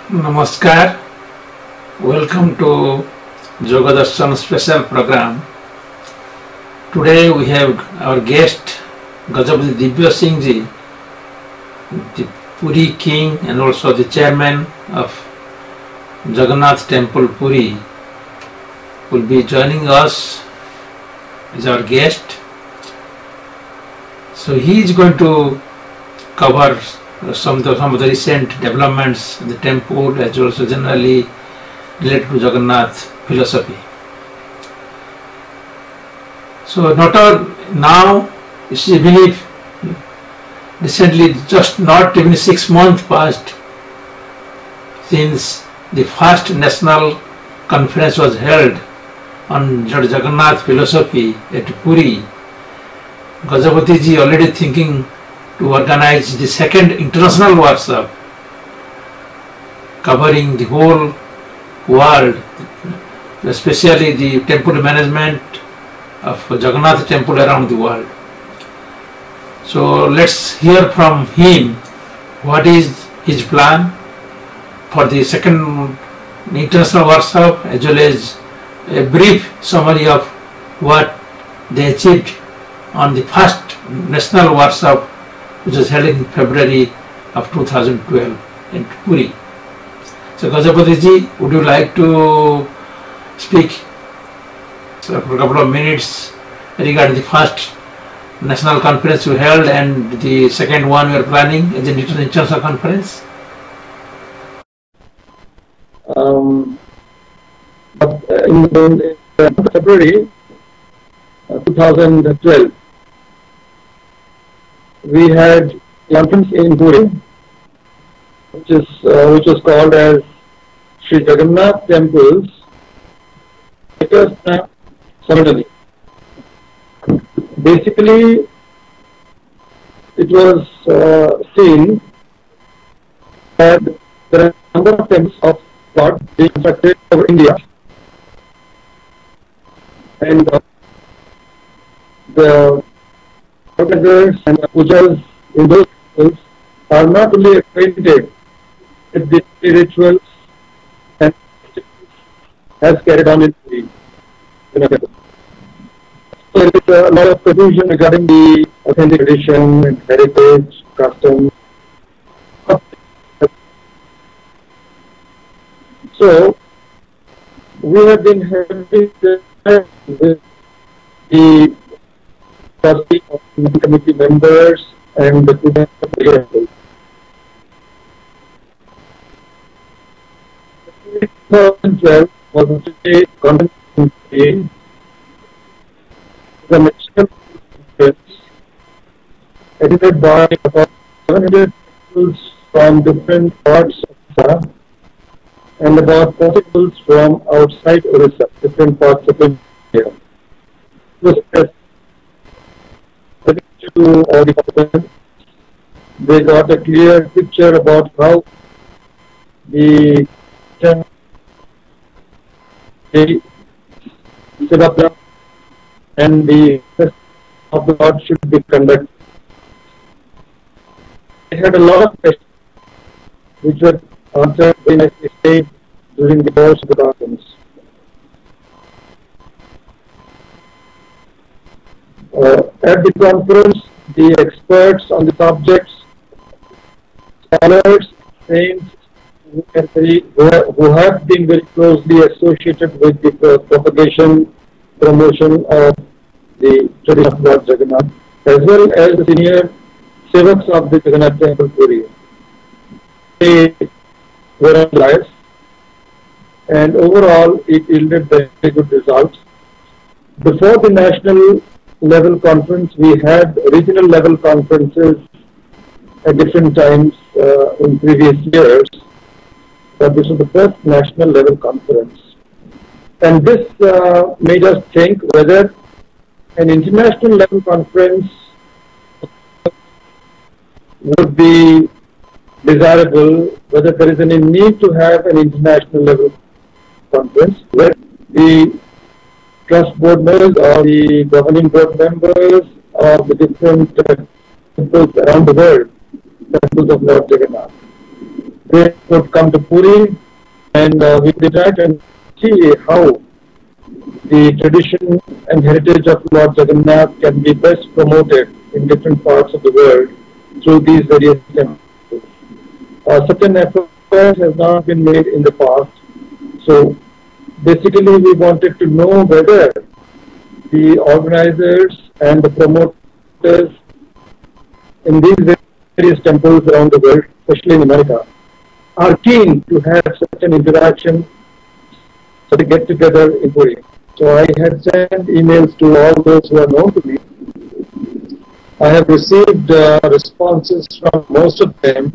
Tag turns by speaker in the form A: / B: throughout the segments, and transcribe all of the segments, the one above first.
A: Namaskar. Welcome to Yoga Darshan special program. Today we have our guest Gajapati Divya Singh Ji, the Puri King and also the chairman of Jagannath Temple Puri, will be joining us as our guest. So he is going to cover some of the recent developments in the temple as well as generally related to Jagannath philosophy. So not all now, I believe recently just not even 6 months passed since the first national conference was held on Jagannath philosophy at Puri. Gajapati ji already thinking to organize the second international workshop covering the whole world, especially the temple management of Jagannath temple around the world. So let's hear from him what is his plan for the second international workshop as well as a brief summary of what they achieved on the first national workshop which was held in February of 2012 in Puri. So Gajapati ji, would you like to speak for a couple of minutes regarding the first national conference you held and the second one we are planning as an international conference?
B: In February 2012, we had a conference in Puri, which was called as Sri Jagannath Temple's ceremony. Basically, it was seen that there are a number of temples of God being constructed over India, and the organizers and pujas in those temples are not only acquainted with the rituals and as carried on in the temple. So there is a lot of confusion regarding the authentic tradition and heritage, custom. So we have been having with the trustee of the committee members and the students. 2012 was a conference in the national conference attended by about 700 people from different parts of India and about 40 people from outside Orissa, different parts of India. To all the participants, they got a clear picture about how the Seva and the of the Lord should be conducted. It had a lot of questions which were answered in a stage during the course of the conference. At the conference, the experts on the subjects, scholars, saints who have been very closely associated with the propagation, promotion of the tradition of Lord Jagannath, as well as the senior sevaks of the Jagannath Temple Puri. They were on lives, and overall it yielded very good results. Before the national level conference, we had regional level conferences at different times in previous years, but this was the first national level conference. And this made us think whether an international level conference would be desirable, whether there is any need to have an international level conference where the trust board members or the governing board members of the different temples around the world, temples of Lord Jagannath, they would come to Puri, and we did that and see how the tradition and heritage of Lord Jagannath can be best promoted in different parts of the world through these various temples. Certain effort has not been made in the past. So basically we wanted to know whether the organizers and the promoters in these various temples around the world, especially in America, are keen to have such an interaction, such a get together in Puri. So I had sent emails to all those who are known to me. I have received responses from most of them,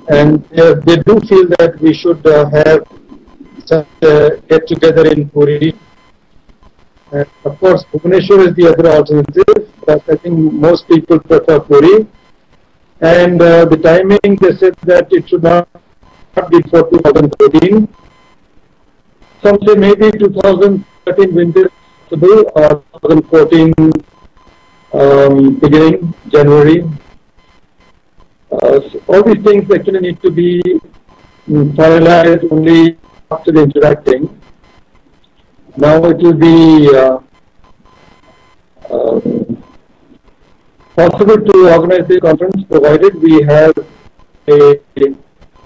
B: and they do feel that we should have such a get together in Puri. And of course, Bhubaneswar is the other alternative, but I think most people prefer Puri. And the timing, they said that it should not be for 2014. Some say maybe 2013 winter possible, or 2014 beginning, January. So all these things actually need to be finalized only after the interacting. Now it will be possible to organize the conference provided we have a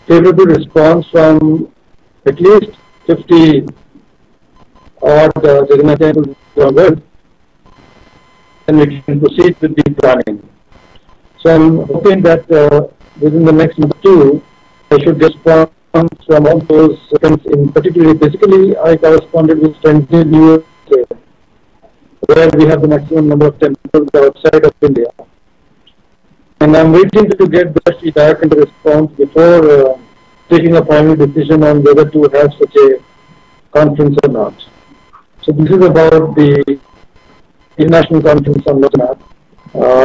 B: favorable response from at least 50 odd Jagannath temples around the world, and we can proceed with the planning. So I'm hoping that within the next month or two, I should get response from all those friends. In particular, basically, I corresponded with friends in USA, where we have the maximum number of temples outside of India. And I'm waiting to get the feedback and the response before taking a final decision on whether to have such a conference or not. So this is about the International Conference on Jagannath,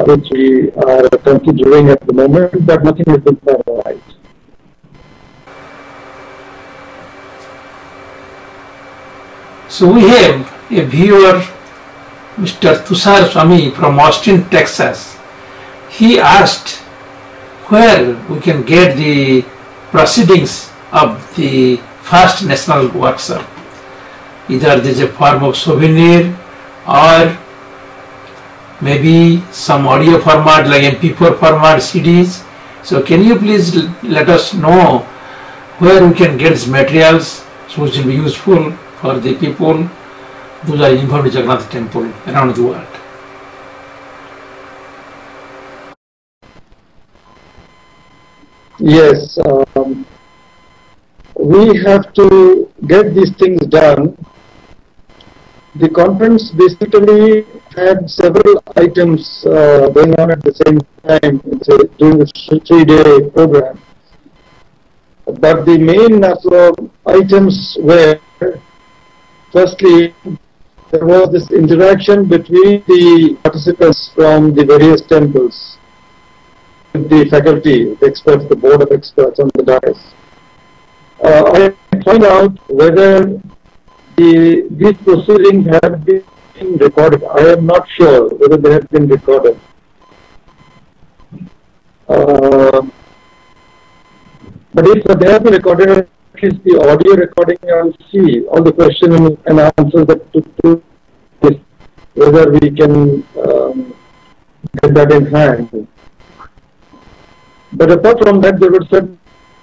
B: which we are considering at the moment, but nothing has been finalized.
A: So we have a viewer, Mr. Tushar Swami from Austin, Texas. He asked where we can get the proceedings of the first national workshop. Either there is a form of souvenir or maybe some audio format like MP4 format CDs. So can you please let us know where we can get these materials which will be useful for the people who are involved in Jagannath temple around the world?
B: Yes, we have to get these things done. The conference basically had several items going on at the same time during the 3-day program. But the main items were, firstly, there was this interaction between the participants from the various temples, the faculty, the experts, the board of experts on the dais. I find out whether these proceedings have been recorded. I am not sure whether they have been recorded. But if they have been recorded, at least the audio recording, I will see all the questions and answers that took place, whether we can get that in hand. But apart from that, there were certain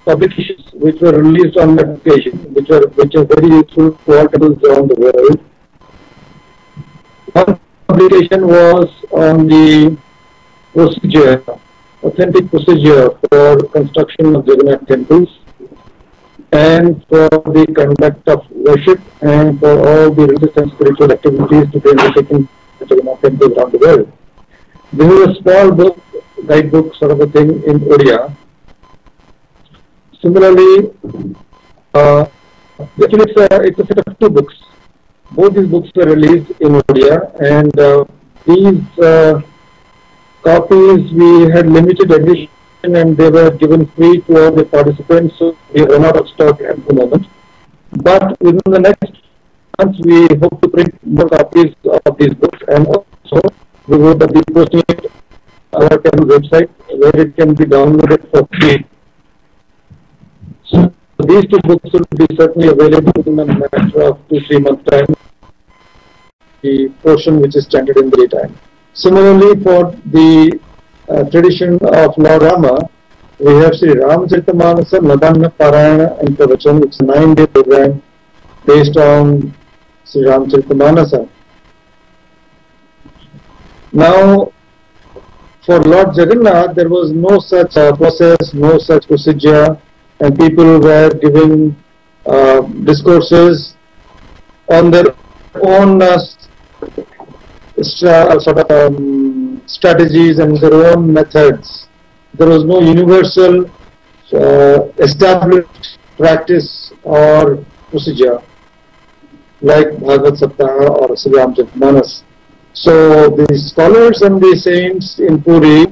B: publications which were released on that occasion, which are very useful to all temples around the world. One publication was on the procedure, authentic procedure for construction of Jagannath temples, and for the conduct of worship, and for all the religious and spiritual activities to be undertaken in Jagannath temples around the world. This is a small book, guidebook sort of a thing in Odia. Similarly, actually it's a set of 2 books. Both these books were released in Odia, and these copies we had limited edition, and they were given free to all the participants, so we run out of stock at the moment. But within the next month, we hope to print more copies of these books, and also we will be posting it on our temple website, where it can be downloaded for free. these two books will be certainly available in a matter of 2-3 months time, the portion which is chanted in the daytime. Similarly, for the tradition of Lord Rama, we have Sri Ramacharitamanasa, Nadanna, Parayana and Pravachan. It's a 9-day program based on Sri Ramacharitamanasa. Now, for Lord Jagannath, there was no such process, no such procedure, and people were giving discourses on their own strategies and their own methods. There was no universal established practice or procedure like Bhagavad Saptaha or Sri Ramacharitamanasa. So the scholars and the saints in Puri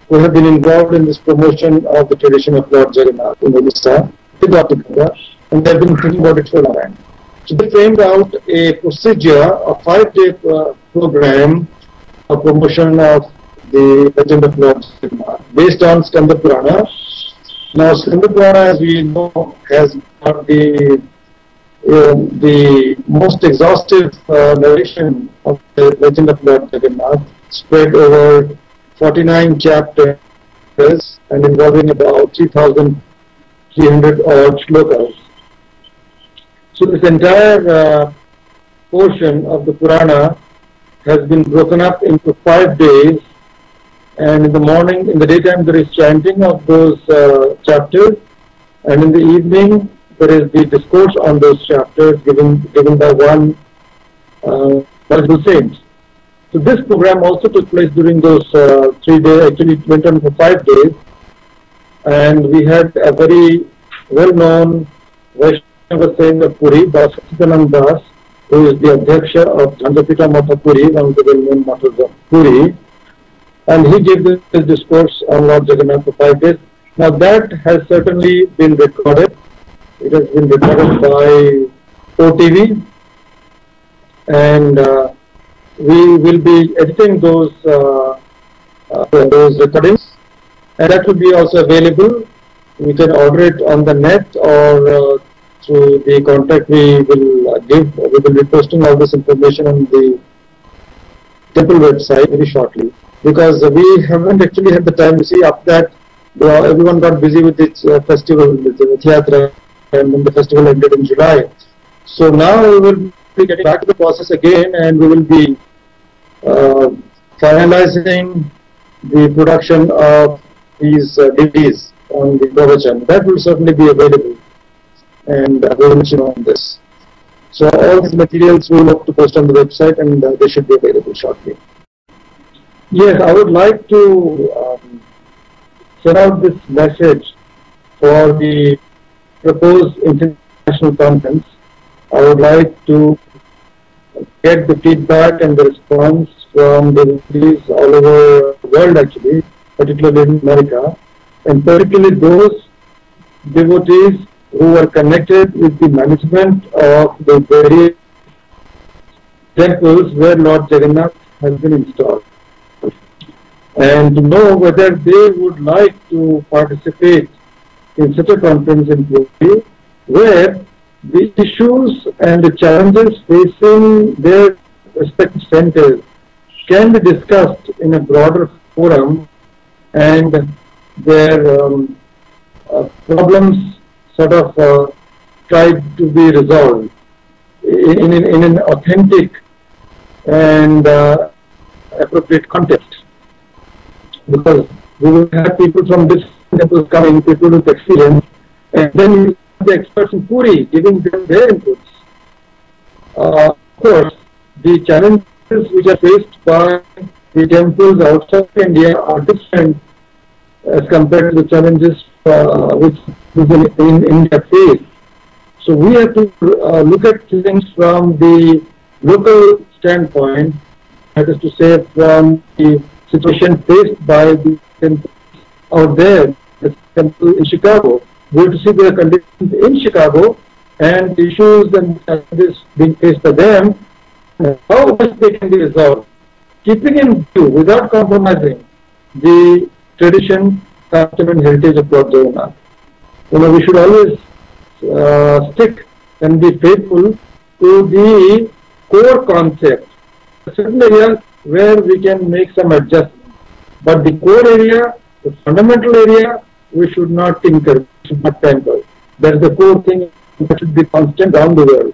B: who have been involved in this promotion of the tradition of Lord Jagannath in Odisha, they got together and they have been thinking about it for a long time. So they framed out a procedure, a 5-day program of promotion of the legend of Lord Jagannath based on Skanda Purana. Now Skanda Purana, as we know, has got the most exhaustive narration of the legend of Lord Jagannath, spread over 49 chapters and involving about 3,300 odd shlokas. So this entire portion of the Purana has been broken up into 5 days, and in the morning, in the daytime, there is chanting of those chapters, and in the evening there is the discourse on those chapters given by one knowledgeable saint. So this program also took place during those 3 days. Actually, it went on for 5 days, and we had a very well-known Vaishnava saint of Puri, Sachidanand Das, who is the Adhyaksha of Jnanapita Matha Puri, one of the well-known mathas of Puri, and he gave this discourse on Lord Jagannath for 5 days. Now that has certainly been recorded. It has been recorded by OTV, and we will be editing those recordings, and that will be also available. We can order it on the net or through the contact we will give. We will be posting all this information on the temple website very shortly, because we haven't actually had the time to see. After that, everyone got busy with its festival, with the Rath-yatra, and then the festival ended in July. So now we will be getting back to the process again, and we will be finalizing the production of these DVDs on the Pravachan. That will certainly be available, and we will let you know on this. So all these materials we will hope to post on the website, and they should be available shortly. Yes, I would like to send out this message for the proposed international conference. I would like to get the feedback and the response from the devotees all over the world, actually, particularly in America, and particularly those devotees who are connected with the management of the various temples where Lord Jagannath has been installed, and to know whether they would like to participate in such a conference in Puri, where the issues and the challenges facing their respective centers can be discussed in a broader forum, and their problems sort of tried to be resolved in an authentic and appropriate context. Because we will have people from different temples coming, people with experience, and then you have the experts in Puri giving them their inputs. Of course, the challenges which are faced by the temples outside India are different as compared to the challenges which in India face. So we have to look at things from the local standpoint, that is to say, from the situation faced by the temples out there, the temple in Chicago. We have to see their conditions in Chicago and the issues and challenges being faced by them, how much they can be resolved, keeping in view, without compromising, the tradition, custom and heritage of Lord Jagannath. We should always stick and be faithful to the core concept. Certain areas where we can make some adjustments, but the core area, the fundamental area, we should not tinker, we should not tamper. That is the core thing that should be constant around the world.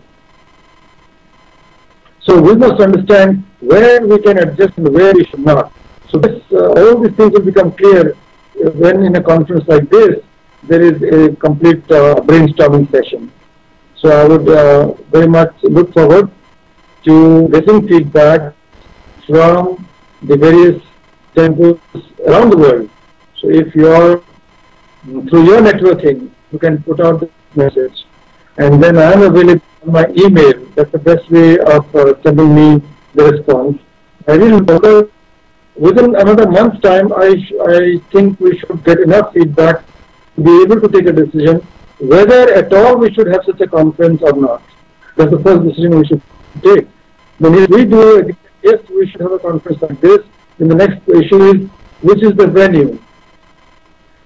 B: So we must understand where we can adjust and where we should not. So this, all these things will become clear when in a conference like this, there is a complete brainstorming session. So I would very much look forward to getting feedback from the various temples around the world. So if you are, through your networking, you can put out the message. And then I am available on my email. That's the best way of sending me the response. I will within another month's time, I think we should get enough feedback to be able to take a decision whether at all we should have such a conference or not. That's the first decision we should take. Then if we do, yes, we should have a conference like this, then the next issue is, which is the venue?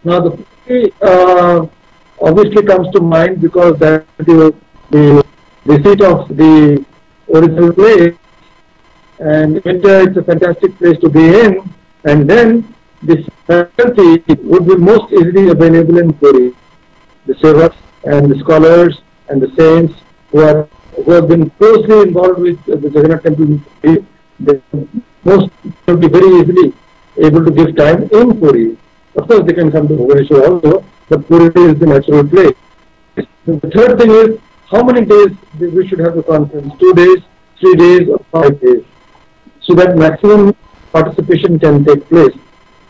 B: Now the obviously comes to mind because that is the seat of the original place, and in winter it's a fantastic place to be in, and then the faculty would be most easily available in Puri. The sevaks and the scholars and the saints who have been closely involved with the Jagannath temple in Puri, they most will be very easily able to give time in Puri. Of course, they can come to Bhubaneswar also, but Puri is the natural place. The third thing is, how many days we should have the conference? 2 days, 3 days, or 5 days? So that maximum participation can take place.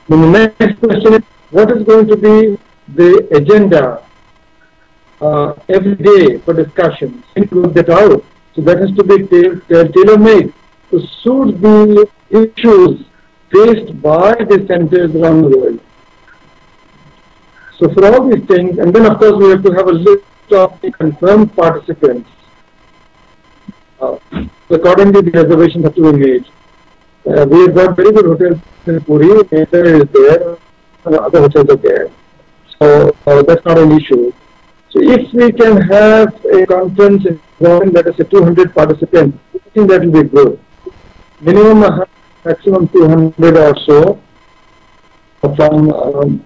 B: Then the next question is, what is going to be the agenda every day for discussion? Include that out. So that has to be tailor-made to suit the issues faced by the centers around the world. So for all these things, and then of course we have to have a list of the confirmed participants. Accordingly, the reservations have to be made. We have got very good hotels in Puri, Nature is there, other hotels are there. So that's not an issue. So if we can have a conference involving, let us say, 200 participants, I think that will be good. Minimum, maximum 200 or so, from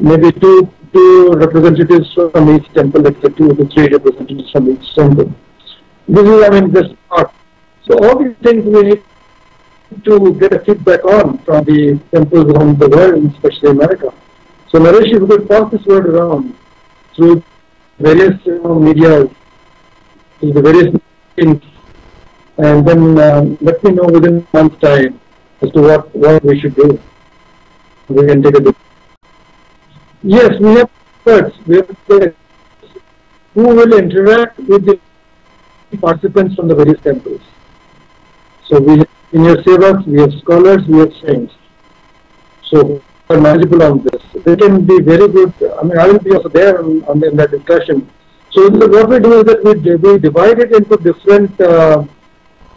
B: maybe two representatives from each temple, like 2 to 3 representatives from each temple. This is, I mean, the start. So all these things we need to get a feedback on from the temples around the world, especially America. So Naresh, if you could pass this word around through various media, through the various things, and then let me know within a month's time as to what we should do. We can take a look. Yes, we have experts. We have experts who will interact with the participants from the various temples. So we have senior sevaks, we have scholars, we have saints. So we are knowledgeable on this. They can be very good. I mean, I will be also there in that discussion. So what we do is that we divide it into different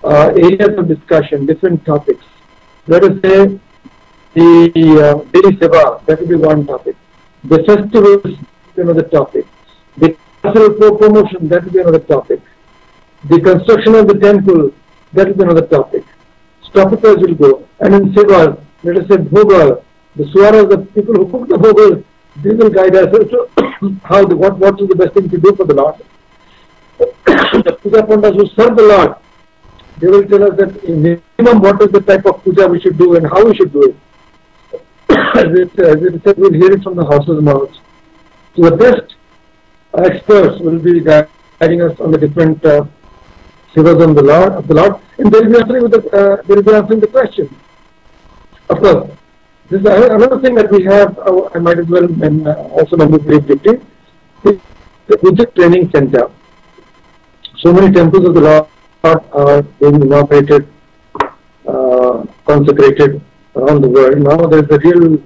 B: areas of discussion, different topics. Let us say the daily seva, that will be one topic. The festivals will be another topic. The cultural promotion, that will be another topic. The construction of the temple, that will be another topic. Topics will go. And in seva, let us say bhoga, the swaras, the people who cook the bhogas, they will guide us as to what is the best thing to do for the Lord. The puja pandas who serve the Lord, they will tell us that in minimum what is the type of puja we should do and how we should do it. As it said, we'll hear it from the horse's mouth. So the best experts will be guiding us on the different sevas of the Lord, and they will be answering the question. Of course, this is another thing that we have. I might as well also mention very briefly. The Puja Training Center. So many temples of the Lord are being inaugurated, consecrated around the world. Now there is a real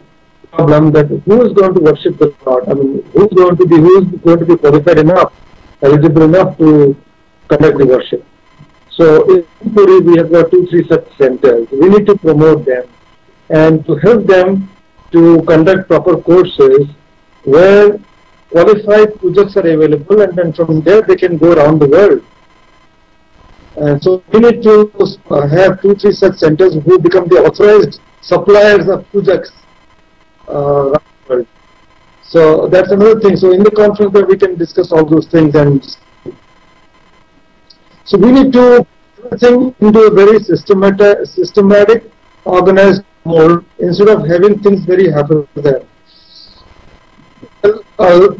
B: problem that who is going to worship the Lord? I mean, who is going to be qualified enough, eligible enough to conduct the worship? So in Puri we have got 2-3 such centers. We need to promote them and to help them to conduct proper courses where qualified pujaks are available, and then from there they can go around the world. And so we need to have 2-3 such centers who become the authorized suppliers of pujaks around the world. So that's another thing. So in the conference that we can discuss all those things, and so we need to put everything into a very systematic, organized mode instead of having things very happen there.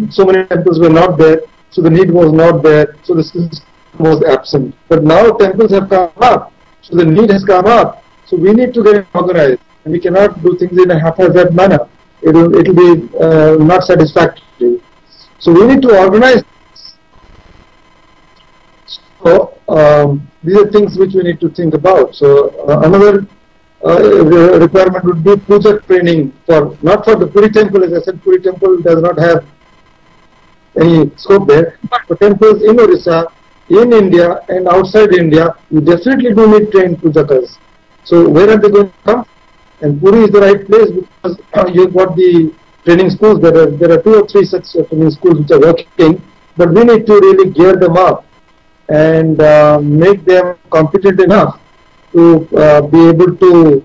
B: So many temples were not there, so the need was not there, so the system was absent. But now temples have come up, so the need has come up. So we need to get organized, and we cannot do things in a haphazard manner. It will be not satisfactory. So we need to organize. So these are things which we need to think about. So another requirement would be puja training for, not for the Puri temple. As I said, Puri temple does not have any scope there, but for temples in Orissa, in India and outside India, you definitely do need trained pujakas. So where are they going to come? And Puri is the right place because you've got the training schools. There are 2 or 3 such training schools which are working, but we need to really gear them up and make them competent enough to be able to,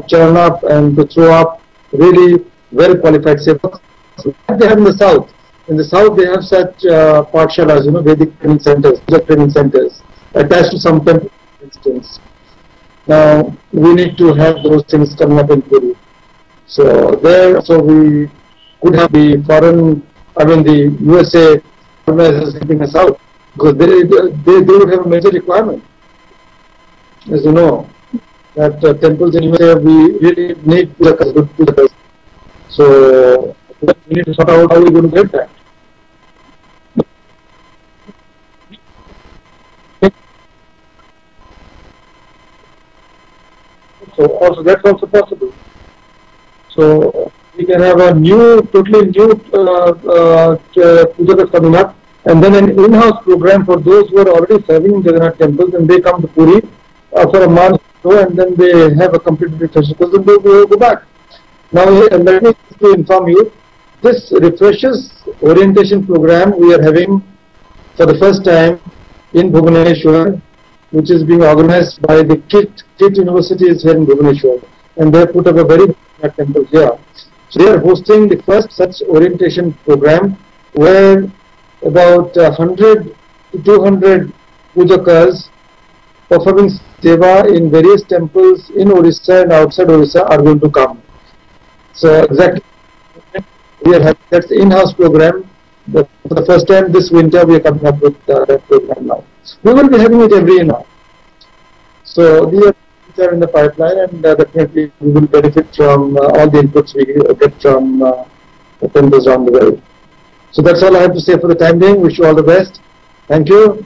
B: churn up and to throw up really well qualified sevaks. They have in the south. In the south, they have such pathshalas, Vedic training centers, training centers attached to some temple, for instance. Now we need to have those things coming up in Puri. So we could have the the USA organizers helping us out, because they would have a major requirement. As you know, that temples in USA, we really need pujakas, good pujakas. So we need to sort out how we're going to get that. So also that's also possible. So we can have a totally new pujakas coming up, and then an in-house program for those who are already serving in Jagannath temples, and they come to Puri for a month or so, and then they have a complete refresher course, and they go back. Now let me inform you, this refreshers orientation program we are having for the first time in Bhubaneswar, which is being organized by the KIT University is here in Bhubaneswar, and they put up a very big temple here. So they are hosting the first such orientation program where about 100 to 200 pujakas performing seva in various temples in Orissa and outside Orissa are going to come. So exactly, we are having that's the in-house program. For the first time this winter, we are coming up with that program now. We will be having it every year now. So these are in the pipeline, and definitely we will benefit from all the inputs we get from the temples around the world. So that's all I have to say for the time being. Wish you all the best. Thank you.